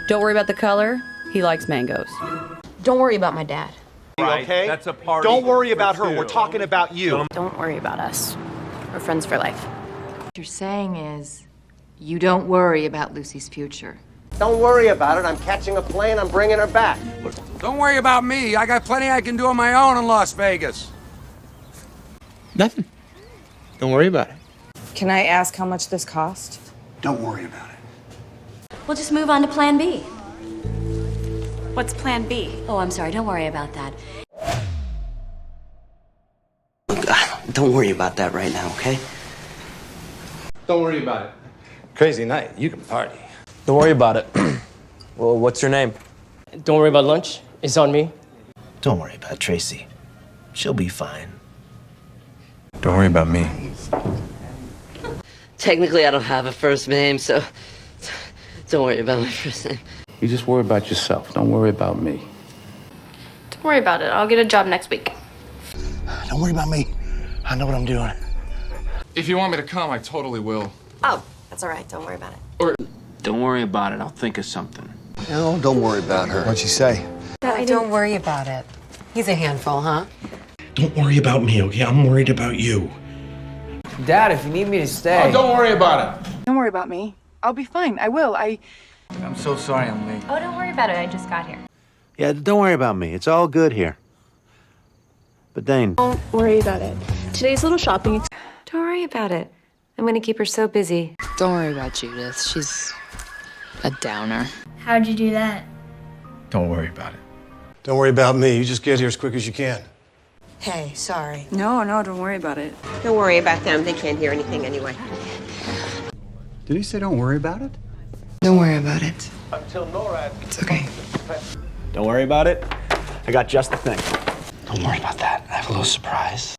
Don't worry about the color. He likes mangoes. Don't worry about my dad. Right. Okay? That's a party. Don't worry about her. two. We're talking about you. Don't worry about us. We're friends for life. What you're saying is, you don't worry about Lucy's future. Don't worry about it. I'm catching a plane. I'm bringing her back. Don't worry about me. I got plenty I can do on my own in Las Vegas. Nothing. Don't worry about it. Can I ask how much this cost? Don't worry about it. We'll just move on to plan B. What's plan B? Oh, I'm sorry. Don't worry about that. Don't worry about that right now, okay? Don't worry about it. Crazy night. You can party. Don't worry about it. Well, what's your name? Don't worry about lunch. It's on me. Don't worry about Tracy. She'll be fine. Don't worry about me. Technically, I don't have a first name, so don't worry about my first name. You just worry about yourself. Don't worry about me. Don't worry about it. I'll get a job next week. Don't worry about me. I know what I'm doing. If you want me to come, I totally will. Oh, that's all right. Don't worry about it. Don't worry about it. I'll think of something. No, don't worry about her. What'd she say? Don't worry about it. He's a handful, huh? Don't worry about me, okay? I'm worried about you. Dad, if you need me to stay. Oh, don't worry about it. Don't worry about me. I'll be fine. I will. I'm so sorry I'm late. Oh, don't worry about it. I just got here. Yeah, don't worry about me. It's all good here. But Dane. Don't worry about it. Today's little shopping. Don't worry about it. I'm going to keep her so busy. Don't worry about Judith. She's a downer. How'd you do that? Don't worry about it. Don't worry about me. You just get here as quick as you can. Hey, sorry. No, don't worry about it. Don't worry about them. They can't hear anything anyway. Did he say don't worry about it? Don't worry about it. Until NORAD. It's okay. Don't worry about it. I got just the thing. Don't worry about that. I have a little surprise.